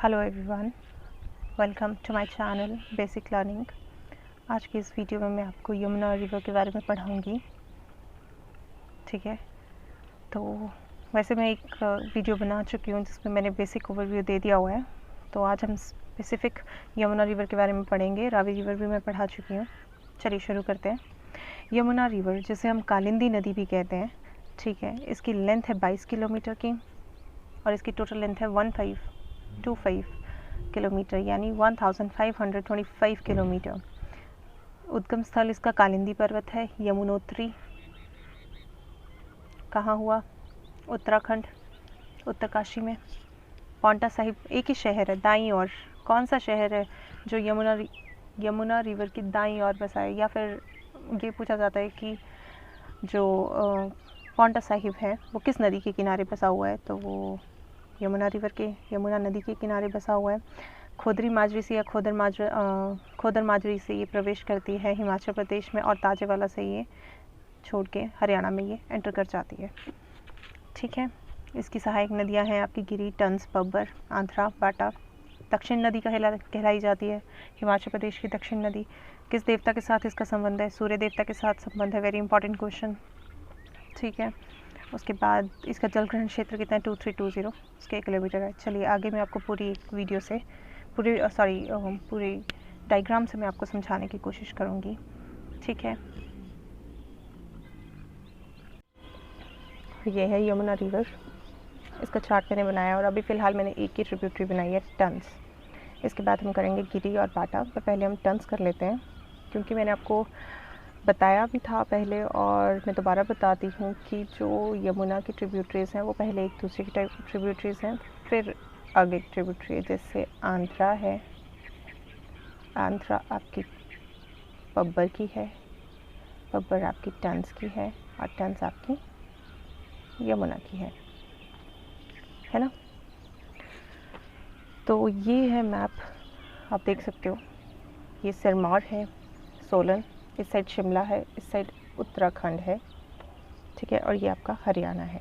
Hello everyone, welcome to my channel basic learning. आज की इस वीडियो में मैं आपको यमुना रिवर के बारे में पढ़ाऊंगी। ठीक है, तो वैसे मैं एक वीडियो बना चुकी हूँ जिसमें मैंने बेसिक ओवरव्यू दे दिया हुआ है। तो आज हम स्पेसिफिक यमुना रिवर के बारे में पढ़ेंगे। रावी रिवर भी मैं पढ़ा चुकी हूँ। चलिए शुरू करते हैं। यमुना रिवर, जिसे हम कालिंदी नदी भी कहते हैं, ठीक है, इसकी लेंथ है 22 किलोमीटर की और इसकी टोटल लेंथ है 1525 किलोमीटर, यानी 1525 किलोमीटर। उद्गम स्थल इसका कालिंदी पर्वत है। यमुनोत्री कहाँ हुआ? उत्तराखंड, उत्तरकाशी में। पांवटा साहिब एक ही शहर है दाईं ओर। कौन सा शहर है जो यमुना रिवर की दाईं ओर बसा है? या फिर ये पूछा जाता है कि जो पांवटा साहिब है वो किस नदी के किनारे बसा हुआ है? तो वो यमुना नदी के किनारे बसा हुआ है। खोदरी माजरी से या खोदर माजरी से ये प्रवेश करती है हिमाचल प्रदेश में और ताजेवाला से ये छोड़ के हरियाणा में ये एंटर कर जाती है। ठीक है, इसकी सहायक नदियां हैं आपकी गिरी, टंस, बब्बर, आंध्रा, बाटा। दक्षिण नदी कहलाई जाती है हिमाचल प्रदेश की दक्षिण नदी। किस देवता के साथ इसका संबंध है? सूर्य देवता के साथ संबंध है। Very important question. ठीक है, उसके बाद इसका जल ग्रहण क्षेत्र कितना है? 2320 स्क्वायर किलोमीटर है। चलिए आगे मैं आपको पूरी वीडियो से पूरी डायग्राम से मैं आपको समझाने की कोशिश करूँगी। ठीक है, ये है यमुना रिवर। इसका चार्ट मैंने बनाया और अभी फ़िलहाल मैंने एक ही ट्रिब्यूटरी बनाई है, टंस। इसके बाद हम करेंगे गिरी और बाटा, पर पहले हम टंस कर लेते हैं क्योंकि मैंने आपको बताया भी था पहले और मैं दोबारा बताती हूँ कि जो यमुना की ट्रिब्यूटरीज़ हैं वो पहले एक दूसरे की ट्रिब्यूटरीज़ हैं, फिर आगे ट्रिब्यूटरी, जैसे आंध्रा है। आंध्रा आपकी बब्बर की है, बब्बर आपकी टंस की है और टंस आपकी यमुना की है ना। तो ये है मैप, आप देख सकते हो। ये सिरमौर है, सोलन, इस साइड शिमला है, इस साइड उत्तराखंड है। ठीक है, और ये आपका हरियाणा है।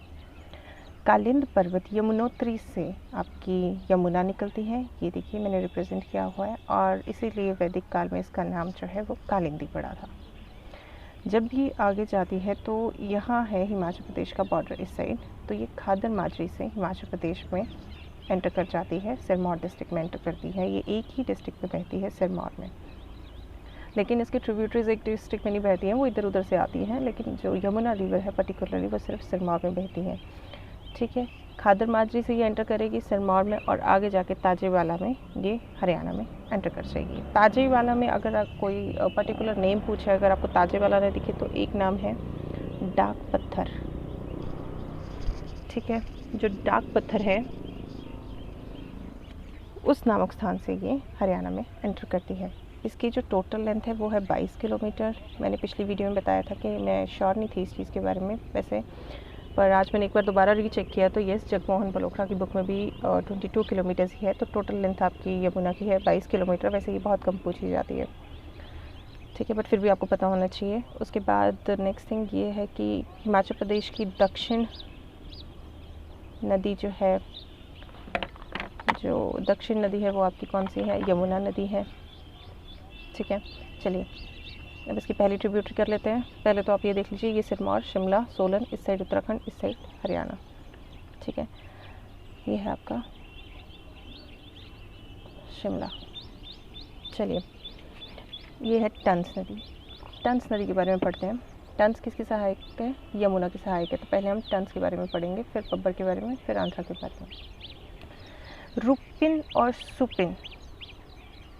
कालिंद पर्वत यमुनोत्री से आपकी यमुना निकलती है। ये देखिए मैंने रिप्रेजेंट किया हुआ है और इसीलिए वैदिक काल में इसका नाम जो है वो कालिंदी पड़ा था। जब ये आगे जाती है तो यहाँ है हिमाचल प्रदेश का बॉर्डर इस साइड, तो ये खादर माजरी से हिमाचल प्रदेश में एंटर कर जाती है, सिरमौर डिस्ट्रिक्ट में एंटर करती है। ये एक ही डिस्ट्रिक्ट में बहती है, सिरमौर में, लेकिन इसकी ट्रिब्यूटरीज एक डिस्ट्रिक्ट में नहीं बहती हैं, वो इधर उधर से आती हैं, लेकिन जो यमुना रिवर है पर्टिकुलरली वो सिर्फ सिरमौर में बहती है। ठीक है, खादर माजरी से ये एंटर करेगी सिरमौर में और आगे जाके ताजेवाला में ये हरियाणा में एंटर कर जाएगी। ताजेवाला में अगर आप कोई पर्टिकुलर नेम पूछे, अगर आपको ताजेवाला नहीं दिखे तो एक नाम है डाक पत्थर। ठीक है, जो डाक पत्थर है उस नामक स्थान से ये हरियाणा में एंटर करती है। इसकी जो टोटल लेंथ है वो है 22 किलोमीटर। मैंने पिछली वीडियो में बताया था कि मैं श्योर नहीं थी इस चीज़ के बारे में वैसे, पर आज मैंने एक बार दोबारा रीचेक किया तो यस, जगमोहन बलोखरा की बुक में भी 22 किलोमीटर ही है। तो टोटल लेंथ आपकी यमुना की है 22 किलोमीटर। वैसे ये बहुत कम पूछी जाती है, ठीक है, बट फिर भी आपको पता होना चाहिए। उसके बाद नेक्स्ट थिंग ये है कि हिमाचल प्रदेश की दक्षिण नदी जो दक्षिण नदी है वो आपकी कौन सी है? यमुना नदी है। ठीक है, चलिए अब इसकी पहली ट्रिब्यूटरी कर लेते हैं। पहले तो आप ये देख लीजिए, ये सिरमौर, शिमला, सोलन, इस साइड उत्तराखंड, इस साइड हरियाणा। ठीक है, ये है आपका शिमला। चलिए, ये है टंस नदी। टंस नदी के बारे में पढ़ते हैं। टंस किसकी सहायक है? यमुना की सहायक है। तो पहले हम टंस के बारे में पढ़ेंगे, फिर बब्बर के बारे में, फिर आंध्रा के बारे में। रुपिन और सुपिन,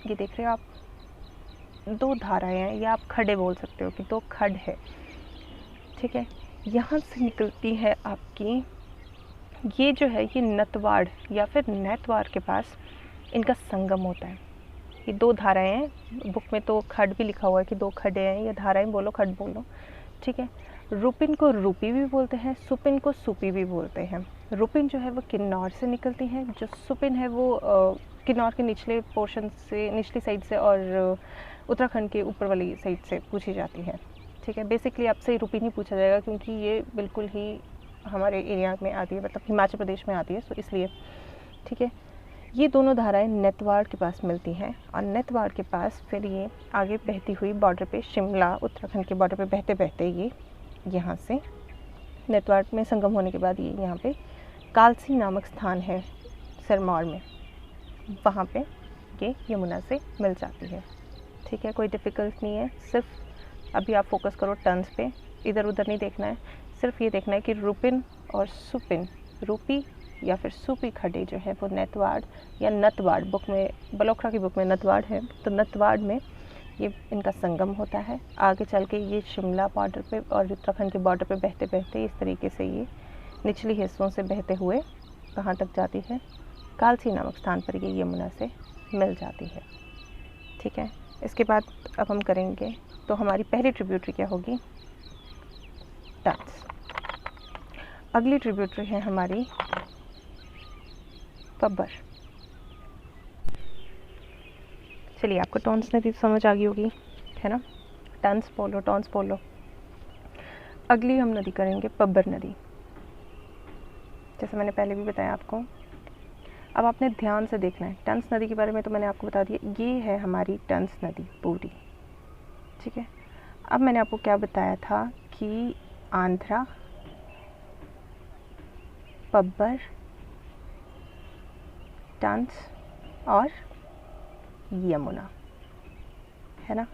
ये देख रहे हो आप, दो धाराएं हैं, या आप खड्डे बोल सकते हो कि दो खड्ड है। ठीक है, यहाँ से निकलती है आपकी, ये जो है ये नतवाड़ या फिर नैतवाड़ के पास इनका संगम होता है। ये दो धाराएं हैं, बुक में तो खड्ड भी लिखा हुआ है कि दो खड्डे हैं, या धाराएं बोलो खड्ड बोलो। ठीक है, रुपिन को रूपी भी बोलते हैं, सुपिन को सुपी भी बोलते हैं। रुपिन जो है वो किन्नौर से निकलती है, जो सुपिन है वो किन्नौर के निचले पोर्शन से, निचली साइड से और उत्तराखंड के ऊपर वाली साइड से पूछी जाती है। ठीक है, बेसिकली आपसे रुपी नहीं पूछा जाएगा क्योंकि ये बिल्कुल ही हमारे एरिया में आती है, मतलब हिमाचल प्रदेश में आती है, सो इसलिए। ठीक है, ये दोनों धाराएं नेतवाड़ के पास मिलती हैं और नेतवाड़ के पास फिर ये आगे बहती हुई बॉर्डर पे शिमला उत्तराखंड के बॉर्डर पे बहते बहते ये यहाँ से नेतवाड़ में संगम होने के बाद ये यहाँ पे कालसी नामक स्थान है सिरमौर में, वहाँ पे ये यमुना से मिल जाती है। ठीक है, कोई डिफ़िकल्ट नहीं है, सिर्फ अभी आप फोकस करो टर्न्स पे, इधर उधर नहीं देखना है, सिर्फ ये देखना है कि रूपिन और सुपिन, रूपी या फिर सूपी खड्डे जो है वो नेतवाड़ या नतवाड़, बुक में बलोखरा की बुक में नतवाड़ है, तो नतवाड़ में ये इनका संगम होता है। आगे चल के ये शिमला बॉर्डर पे और उत्तराखंड के बॉर्डर पे बहते बहते इस तरीके से ये निचली हिस्सों से बहते हुए कहाँ तक जाती है, कालसी नामक स्थान पर ये यमुना से मिल जाती है। ठीक है, इसके बाद अब हम करेंगे, तो हमारी पहली ट्रिब्यूटरी क्या होगी, टन्स। अगली ट्रिब्यूटरी है हमारी पब्बर। चलिए, आपको टॉन्स नदी समझ आ गई होगी, है ना, टन्स बोलो, टॉन्स बोलो। अगली हम नदी करेंगे पब्बर नदी, जैसे मैंने पहले भी बताया आपको। अब आपने ध्यान से देखना है, टन्स नदी के बारे में तो मैंने आपको बता दिया, ये है हमारी टन्स नदी पूरी। ठीक है, अब मैंने आपको क्या बताया था कि आंध्रा, पब्बर, टन्स और यमुना, है ना।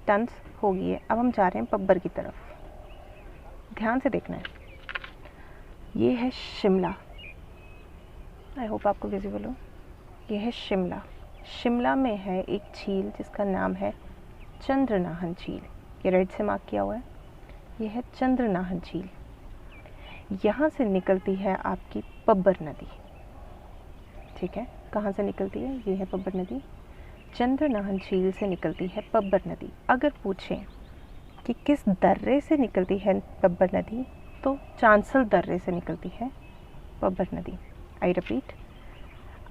टन्स हो गई है, अब हम जा रहे हैं पब्बर की तरफ। ध्यान से देखना है, ये है शिमला, आई होप आपको विजिबल हो, ये है शिमला। शिमला में है एक झील जिसका नाम है चंद्रनाहन झील, ये रेड से मार्क किया हुआ है, ये है चंद्रनाहन झील। यहाँ से निकलती है आपकी पब्बर नदी। ठीक है, कहाँ से निकलती है, ये है पब्बर नदी, चंद्रनाहन झील से निकलती है पब्बर नदी। अगर पूछें कि किस दर्रे से निकलती है पब्बर नदी, तो चांसल दर्रे से निकलती है पब्बर नदी। आई रिपीट,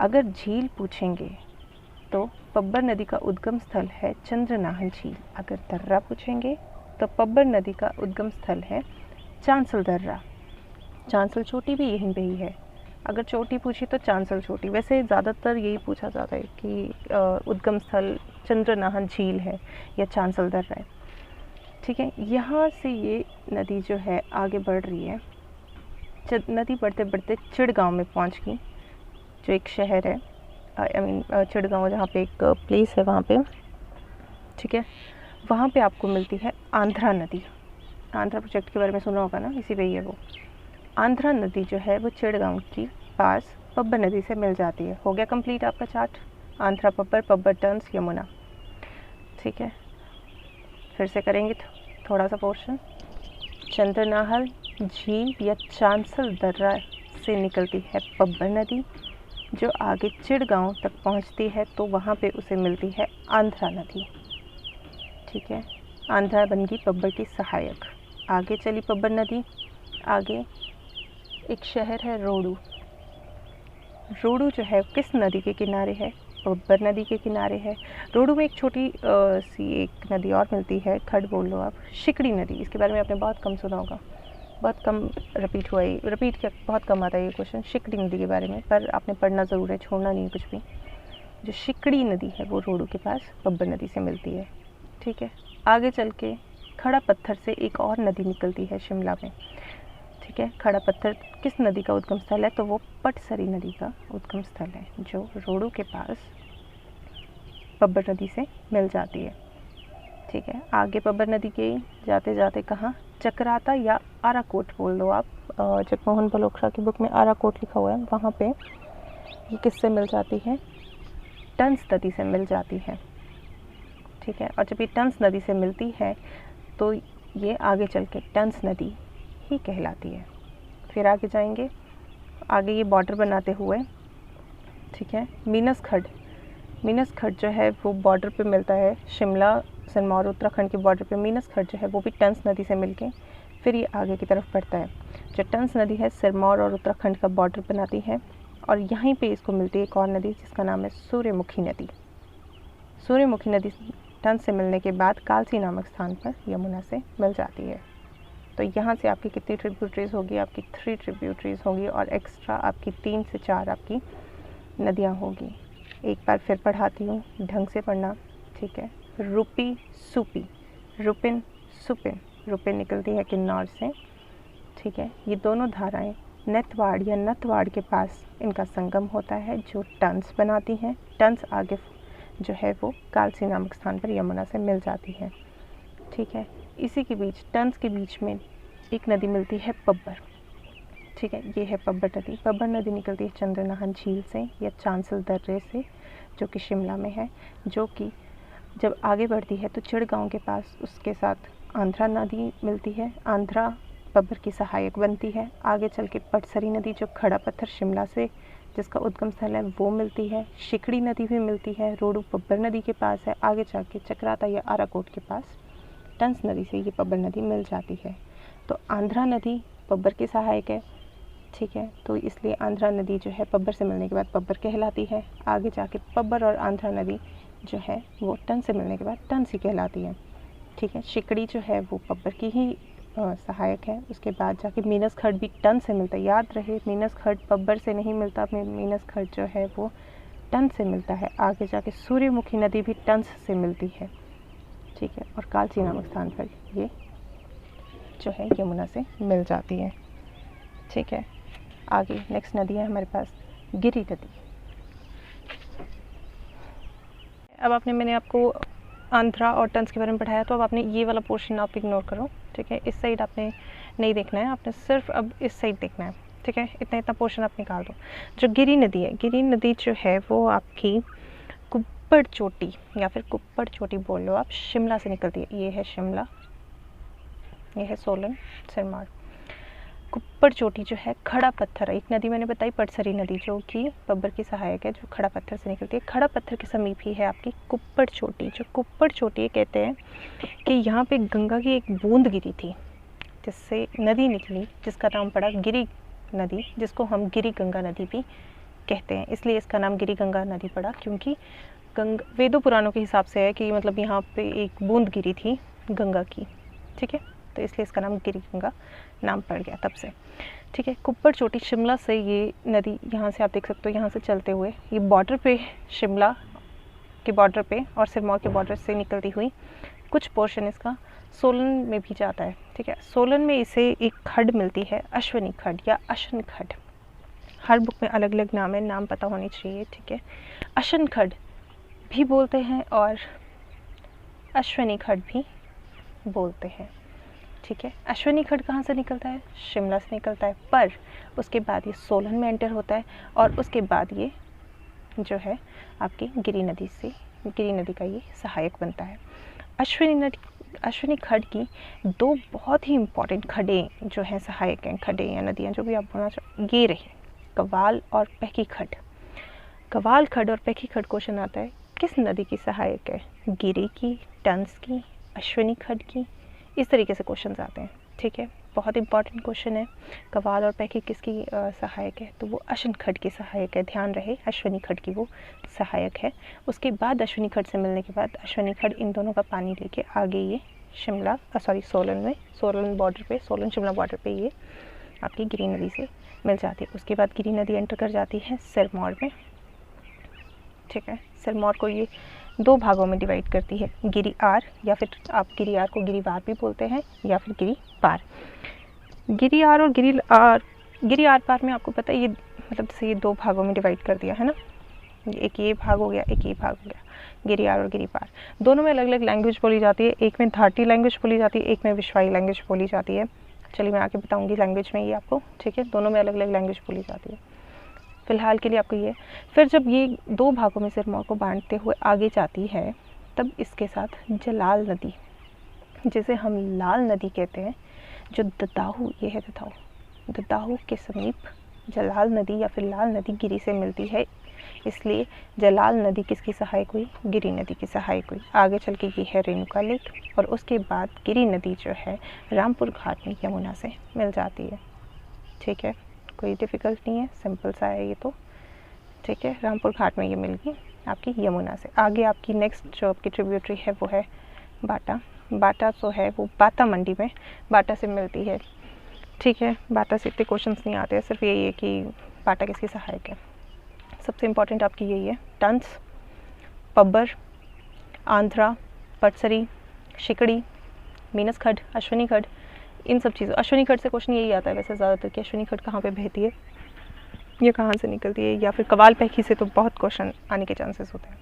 अगर झील पूछेंगे तो पब्बर नदी का उद्गम स्थल है चंद्रनाहन झील। अगर दर्रा पूछेंगे तो पब्बर नदी का उद्गम स्थल है चांसल दर्रा। चांसल चोटी भी यहीं पे ही है, अगर चोटी पूछी तो चांसल चोटी। वैसे ज़्यादातर यही पूछा जाता है कि उद्गम स्थल चंद्रनाहन झील है या चांसल दर्रा है। ठीक है, यहाँ से ये नदी जो है आगे बढ़ रही है, नदी बढ़ते बढ़ते चिड़गांव में पहुँच गई, जो एक शहर है, आई मीन चिड़गांव, जहाँ पे एक प्लेस है वहाँ पे। ठीक है, वहाँ पे आपको मिलती है आंध्रा नदी। आंध्रा प्रोजेक्ट के बारे में सुना होगा ना, इसी पे ही है वो। आंध्रा नदी जो है वो चिड़गांव की पास पब्बर नदी से मिल जाती है। हो गया कंप्लीट आपका चार्ट, आंध्रा, पब्बर, पब्बर, टन्स, यमुना। ठीक है, फिर से करेंगे थोड़ा सा पोर्शन। चंद्रनाहन झील या चांसल दर्रा से निकलती है पब्बर नदी, जो आगे चिड़गांव तक पहुंचती है, तो वहाँ पे उसे मिलती है आंध्रा नदी। ठीक है, आंध्रा बन गई पब्बर की सहायक। आगे चली पब्बर नदी, आगे एक शहर है रोडू। रोडू जो है किस नदी के किनारे है, पब्बर नदी के किनारे है। रोडू में एक छोटी सी एक नदी और मिलती है, खड़ बोल लो आप, शिकड़ी नदी। इसके बारे में आपने बहुत कम सुना होगा, बहुत कम रिपीट हुआ है, रिपीट क्या बहुत कम आता है ये क्वेश्चन शिकड़ी नदी के बारे में, पर आपने पढ़ना ज़रूर है, छोड़ना नहीं कुछ भी। जो शिकड़ी नदी है वो रोडू के पास पब्बर नदी से मिलती है। ठीक है, आगे चल के खड़ा पत्थर से एक और नदी निकलती है शिमला में। ठीक है, खड़ा पत्थर किस नदी का उद्गम स्थल है, तो वो पटसरी नदी का उद्गम स्थल है, जो रोडू के पास पब्बर नदी से मिल जाती है। ठीक है, आगे पब्बर नदी के जाते जाते कहाँ, चक्राता या आराकोट बोल दो आप, जगमोहन बलोखरा की बुक में आराकोट लिखा हुआ है, वहाँ पे ये किससे मिल जाती है, टन्स नदी से मिल जाती है। ठीक है, और जब ये टन्स नदी से मिलती है तो ये आगे चल के टन्स नदी ही कहलाती है। फिर आगे जाएंगे, आगे ये बॉर्डर बनाते हुए, ठीक है, मीनस खड्ड जो है वो बॉर्डर पे मिलता है, शिमला सिरमौर उत्तराखंड के बॉर्डर पे मीनस खड्ड जो है वो भी टन्स नदी से मिलके फिर ये आगे की तरफ बढ़ता है। जो टन्स नदी है सिरमौर और उत्तराखंड का बॉर्डर बनाती है, और यहीं पे इसको मिलती है एक और नदी जिसका नाम है सूर्यमुखी नदी। सूर्यमुखी नदी टन्स से मिलने के बाद कालसी नामक स्थान पर यमुना से मिल जाती है। तो यहाँ से आपकी कितनी ट्रिब्यूटरीज होगी, आपकी 3 ट्रिब्यूटरीज होंगी, और एक्स्ट्रा आपकी 3 से 4 आपकी नदियाँ होगी। एक बार फिर पढ़ाती हूँ, ढंग से पढ़ना, ठीक है। रूपी सूपी, रुपिन सुपिन, रुपिन निकलती है किन्नौर से, ठीक है। ये दोनों धाराएं नथवाड़ या नथवाड़ के पास इनका संगम होता है जो टंस बनाती हैं। टंस आगे जो है वो कालसी नामक स्थान पर यमुना से मिल जाती है, ठीक है। इसी के बीच, टंस के बीच में एक नदी मिलती है पब्बर, ठीक है। ये है पब्बर नदी। पब्बर नदी निकलती है चंद्रनाहन झील से या चांसल दर्रे से, जो कि शिमला में है, जो कि जब आगे बढ़ती है तो चिड़गांव के पास उसके साथ आंध्रा नदी मिलती है। आंध्रा पब्बर की सहायक बनती है। आगे चल के पटसरी नदी जो खड़ा पत्थर शिमला से जिसका उद्गम स्थल है वो मिलती है। शिकड़ी नदी भी मिलती है, रोडू पब्बर नदी के पास है। आगे जाके चक्राता या आराकोट के पास टंस नदी से ये पब्बर नदी मिल जाती है। तो आंध्रा नदी पब्बर की सहायक है, ठीक है। तो इसलिए आंध्रा नदी जो है पब्बर से मिलने के बाद पब्बर कहलाती है। आगे जाके पब्बर और आंध्रा नदी जो है वो टन से मिलने के बाद टंस ही कहलाती है, ठीक है। शिकड़ी जो है वो पब्बर की ही सहायक है। उसके बाद जाके मीनस खड्ड भी टन से मिलता है। याद रहे, मीनस खड्ड पब्बर से नहीं मिलता, मीनस खड्ड जो है वो टन से मिलता है। आगे जाके सूर्यमुखी नदी भी टंस से मिलती है, ठीक है। और कालसी नामक स्थान पर ये जो है यमुना से मिल जाती है, ठीक है। आगे नेक्स्ट नदी है हमारे पास गिरि नदी। अब मैंने आपको आंध्रा और टंस के बारे में पढ़ाया, तो अब आपने ये वाला पोर्शन आप इग्नोर करो, ठीक है। इस साइड आपने नहीं देखना है, आपने सिर्फ अब इस साइड देखना है, ठीक है। इतना पोर्शन आप निकाल दो। जो गिरि नदी है, गिरि नदी जो है वो आपकी कुप्पड़ चोटी या फिर कुप्पड़ चोटी बोल लो आप, शिमला से निकलती है। ये है शिमला, ये है सोलन, सिरमौर। कुप्पड़ चोटी जो है खड़ा पत्थर, एक नदी मैंने बताई पटसरी नदी जो कि पब्बर की सहायक है, जो खड़ा पत्थर से निकलती है। खड़ा पत्थर के समीप ही है आपकी कुप्पड़ चोटी। जो कुप्पड़ चोटी कहते हैं कि यहाँ पे गंगा की एक बूंद गिरी थी जिससे नदी निकली, जिसका नाम पड़ा गिरि नदी, जिसको हम गिरि गंगा नदी भी कहते हैं। इसलिए इसका नाम गिरि गंगा नदी पड़ा, क्योंकि वेदों पुराणों के हिसाब से है कि मतलब यहाँ पे एक बूंद गिरी थी गंगा की, ठीक है। तो इसलिए इसका नाम गिरि गंगा नाम पड़ गया तब से, ठीक है। कुप्पड़ चोटी शिमला से ये नदी, यहाँ से आप देख सकते हो, यहाँ से चलते हुए ये बॉर्डर पे, शिमला के बॉर्डर पे और सिरमौर के बॉर्डर से निकलती हुई कुछ पोर्शन इसका सोलन में भी जाता है, ठीक है। सोलन में इसे एक खड्ड मिलती है, अश्वनी खड्ड या अशन खड्ड। हर बुक में अलग अलग नाम है, नाम पता होनी चाहिए, ठीक है। अशन खड्ड भी बोलते हैं और अश्वनी खड्ड भी बोलते हैं, ठीक है। अश्वनी खड्ड कहाँ से निकलता है? शिमला से निकलता है, पर उसके बाद ये सोलन में एंटर होता है और उसके बाद ये जो है आपकी गिरि नदी से, गिरि नदी का ये सहायक बनता है। अश्वनी खड्ड की दो बहुत ही इम्पॉर्टेंट खड्डें जो हैं, सहायक हैं खड्डें या नदियाँ, जो भी आप बोलना चाहो, ये रही कवाल और पैकी खड्ड। कवाल खड्ड और पैकी खड्ड क्वेश्चन आता है किस नदी की सहायक है? गिरि की, टंस की, अश्वनी खड्ड की, इस तरीके से क्वेश्चंस आते हैं, ठीक है। बहुत इंपॉर्टेंट क्वेश्चन है। कवाल और पैकी किसकी सहायक है? तो वो अशन खड्ड की सहायक है, ध्यान रहे, अश्वनी खड्ड की वो सहायक है। उसके बाद अश्वनी खड्ड से मिलने के बाद अश्वनी खड्ड इन दोनों का पानी लेके आगे ये सोलन में, सोलन बॉर्डर पे, सोलन शिमला बॉर्डर पे ये आपकी गिरि नदी से मिल जाती है। उसके बाद गिरि नदी एंटर कर जाती है सिरमौर में, ठीक है। सिरमौर को ये दो भागों में डिवाइड करती है, गिरि आर, या फिर आप गिरि आर को गिरिवार भी बोलते हैं, या फिर गिरि पार। गिरि आर और गिरि आर पार में आपको पता है ये मतलब जैसे ये दो भागों में डिवाइड कर दिया है ना, एक ये भाग हो गया, एक ये भाग हो गया, गिरि आर और गिरि पार। दोनों में अलग अलग लैंग्वेज बोली जाती है, एक में धाटी लैंग्वेज बोली जाती है, एक में विश्वाई लैंग्वेज बोली जाती है। चलिए मैं आके बताऊँगी लैंग्वेज में ये आपको, ठीक है। दोनों में अलग अलग लैंग्वेज बोली जाती है, फ़िलहाल के लिए आपको ये। फिर जब ये दो भागों में सिरमौर को बांटते हुए आगे जाती है, तब इसके साथ जलाल नदी, जिसे हम लाल नदी कहते हैं, जो ददाहू, ये है ददाहू के समीप जलाल नदी या फिर लाल नदी गिरि से मिलती है। इसलिए जलाल नदी किसकी सहायक हुई? गिरि नदी की सहायक हुई। आगे चल के ये है रेणुका लेक, और उसके बाद गिरि नदी जो है रामपुर घाट में यमुना से मिल जाती है, ठीक है। कोई डिफ़िकल्ट नहीं है, सिंपल सा है ये तो, ठीक है। रामपुर घाट में ये मिल गई आपकी यमुना से। आगे आपकी नेक्स्ट जो आपकी ट्रिब्यूटरी है वो है बाटा। बाटा जो है वो बाटा मंडी में बाटा से मिलती है, ठीक है। बाटा से इतने क्वेश्चंस नहीं आते हैं, सिर्फ यही है कि बाटा किसकी सहायक है। सबसे इम्पॉर्टेंट आपकी यही है, टंस, पब्बर, आंध्रा, पटसरी, शिकड़ी, मीनस खड, अश्विनी खड, इन सब चीज़ों, अश्विनी खड से क्वेश्चन यही आता है वैसे ज़्यादातर कि अश्विनी खड कहाँ पे बहती है, ये कहाँ से निकलती है, या फिर कवाल पैखी से तो बहुत क्वेश्चन आने के चांसेस होते हैं।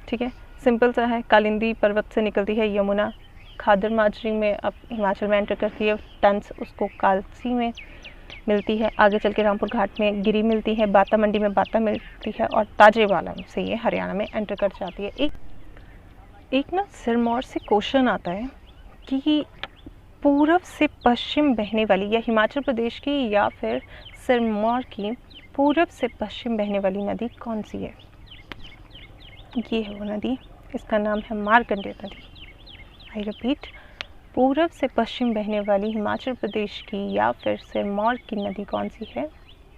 ठीक है, सिंपल सा है, कालिंदी पर्वत से निकलती है यमुना, खादर माजरी में अब हिमाचल में एंटर करती है, टंस उसको कालसी में मिलती है, आगे चल के रामपुर घाट में गिरी मिलती है, बाता मंडी में बाता मिलती है, और ताजेवाला से ये हरियाणा में एंटर कर जाती है। एक ना सिरमौर से क्वेश्चन आता है कि पूर्व से पश्चिम बहने वाली, या हिमाचल प्रदेश की या फिर सिरमौर की पूर्व से पश्चिम बहने वाली नदी कौन सी है। ये है वो नदी, इसका नाम है मार्कंडेय नदी। आई रिपीट, पूर्व से पश्चिम बहने वाली हिमाचल प्रदेश की या फिर सिरमौर की नदी कौन सी है,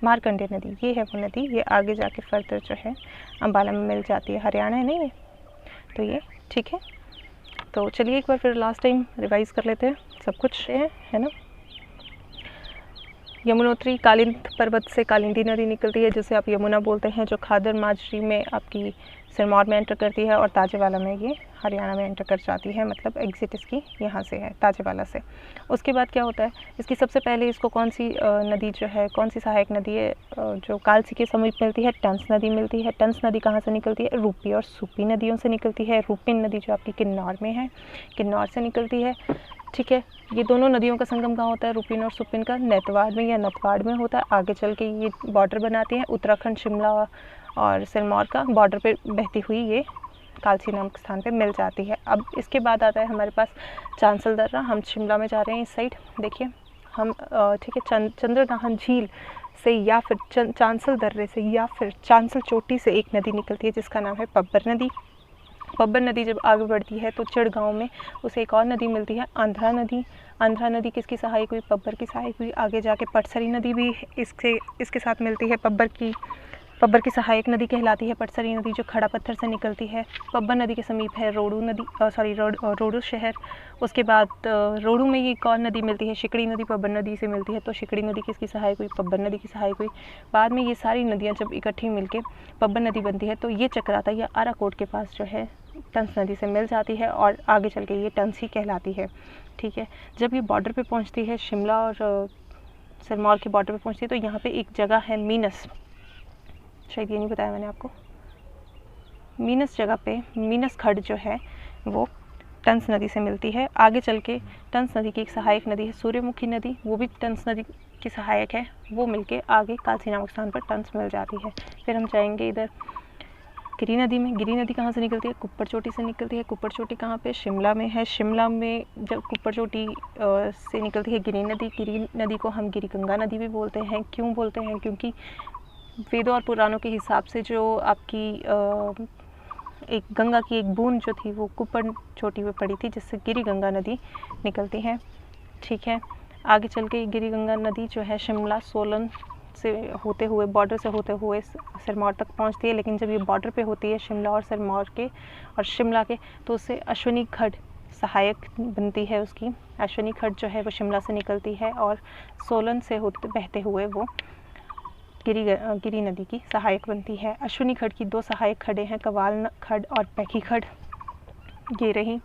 मार्कंडेय नदी। ये है वो नदी, ये आगे जाके फर्दर जो है अम्बाला में मिल जाती है, हरियाणा है नहीं है तो ये, ठीक है। तो चलिए एक बार फिर लास्ट टाइम रिवाइज कर लेते हैं सब कुछ है ना। यमुनोत्री कालिंद पर्वत से कालिंदी नदी निकलती है जिसे आप यमुना बोलते हैं, जो खादर माजरी में आपकी सिरमौर में एंटर करती है और ताजेवाला में ये हरियाणा में एंटर कर जाती है, मतलब एग्जिट इसकी यहाँ से है ताजेवाला से। उसके बाद क्या होता है, इसकी सबसे पहले इसको कौन सी नदी जो है, कौन सी सहायक नदी है जो कालसी के समीप मिलती है, टंस नदी मिलती है। टंस नदी कहाँ से निकलती है, रूपी और सुपी नदियों से निकलती है। रूपिन नदी जो आपकी किन्नौर में है, किन्नौर से निकलती है, ठीक है। ये दोनों नदियों का संगम कहाँ होता है, रूपिन और सुपिन का, नेतवाड़ में या नतवाड़ में होता है। आगे चल के ये बॉर्डर बनाती हैं, उत्तराखंड, शिमला और सिरमौर का बॉर्डर पे बहती हुई ये कालसी नामक स्थान पे मिल जाती है। अब इसके बाद आता है हमारे पास चांसल दर्रा, हम शिमला में जा रहे हैं इस साइड, देखिए हम ठीक है, चंद्रनाहन झील से या फिर चांसल दर्रे से या फिर चांसल चोटी से एक नदी निकलती है जिसका नाम है पब्बर नदी। पब्बर नदी जब आगे बढ़ती है तो चिड़गांव में उसे एक और नदी मिलती है, आंध्रा नदी। आंध्रा नदी किसकी सहायक हुई, पब्बर की सहायक हुई। आगे जाके पटसरी नदी भी इसके साथ मिलती है, पब्बर की सहायक नदी कहलाती है पटसरी नदी, जो खड़ा पत्थर से निकलती है। पब्बर नदी के समीप है रोडू नदी, रोडू शहर। उसके बाद रोडू में ये एक और नदी मिलती है, शिकड़ी नदी पब्बर नदी से मिलती है, तो शिकड़ी नदी किसकी सहायक हुई, पब्बर नदी की सहायक हुई। बाद में ये सारी नदियाँ जब इकट्ठी मिलके पब्बर नदी बनती है तो ये चक्राता या आराकोट के पास जो है टंस नदी से मिल जाती है और आगे चल के ये टंस ही कहलाती है, ठीक है। जब ये बॉर्डर पे पहुंचती है, शिमला और सिरमौर के बॉर्डर पे पहुंचती है, तो यहाँ पे एक जगह है मीनस, शायद ये नहीं बताया मैंने आपको। मीनस जगह पे मीनस खड जो है वो टंस नदी से मिलती है। आगे चल के टंस नदी की एक सहायक नदी है सूर्यमुखी नदी, वो भी टंस नदी की सहायक है, वो मिलके आगे कालसी नामक स्थान पर टंस मिल जाती है। फिर हम जाएंगे इधर गिरी नदी में। गिरी नदी कहाँ से निकलती है, कुप्पड़ चोटी से निकलती है। कुप्पड़ चोटी कहाँ पे, शिमला में है। शिमला में जब कुप्पड़ चोटी से निकलती है गिरी नदी को हम गिरी गंगा नदी भी बोलते हैं। क्यों बोलते हैं, क्योंकि वेदों और पुराणों के हिसाब से जो आपकी एक गंगा की एक बूंद जो थी वो कुप्पड़ चोटी पे पड़ी थी, जिससे गिरी गंगा नदी निकलती है, ठीक है। आगे चल के गिरी गंगा नदी जो है शिमला सोलन से होते हुए, बॉर्डर से होते हुए सिरमौर तक पहुंचती है, लेकिन जब ये बॉर्डर पे होती है शिमला और सिरमौर के और शिमला के, तो उससे अश्विनी खड सहायक बनती है उसकी। अश्विनी खड जो है वो शिमला से निकलती है और सोलन से होते बहते हुए वो गिरी नदी की सहायक बनती है। अश्विनी खड की दो सहायक खड़े हैं, कवाल खड और पैखी खड, ये रही,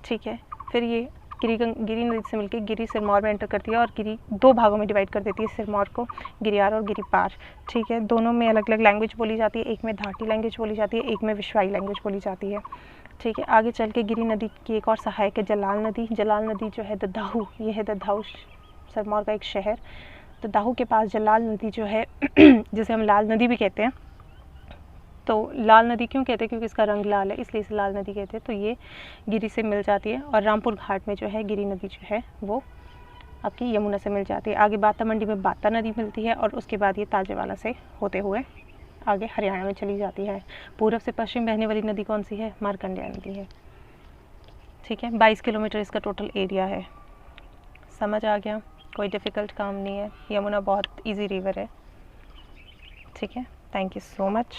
ठीक है। फिर ये गिरी नदी से मिलकर गिरी सिरमौर में एंटर करती है और गिरी दो भागों में डिवाइड कर देती है सिरमौर को, गिरियार और गिरिपार, ठीक है। दोनों में अलग अलग लैंग्वेज बोली जाती है, एक में धाटी लैंग्वेज बोली जाती है, एक में विश्वाई लैंग्वेज बोली जाती है, ठीक है। आगे चल के गिरी नदी की एक और सहायक है जलाल नदी। जलाल नदी जो है ददाहू, ये है ददाहू सिरमौर का एक शहर। ददाहू के पास जलाल नदी जो है जिसे हम लाल नदी भी कहते हैं। तो लाल नदी क्यों कहते हैं, क्योंकि इसका रंग लाल है, इसलिए इसे लाल नदी कहते हैं। तो ये गिरी से मिल जाती है और रामपुर घाट में जो है गिरी नदी जो है वो आपकी यमुना से मिल जाती है। आगे बाता मंडी में बाता नदी मिलती है और उसके बाद ये ताजेवाला से होते हुए आगे हरियाणा में चली जाती है। पूर्व से पश्चिम बहने वाली नदी कौन सी है, मार्कंडेय नदी है, ठीक है। 22 किलोमीटर इसका टोटल एरिया है। समझ आ गया, कोई डिफ़िकल्ट काम नहीं है, यमुना बहुत इजी रिवर है, ठीक है। थैंक यू सो मच,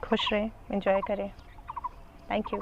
खुश रहें, एंजॉय करें, थैंक यू।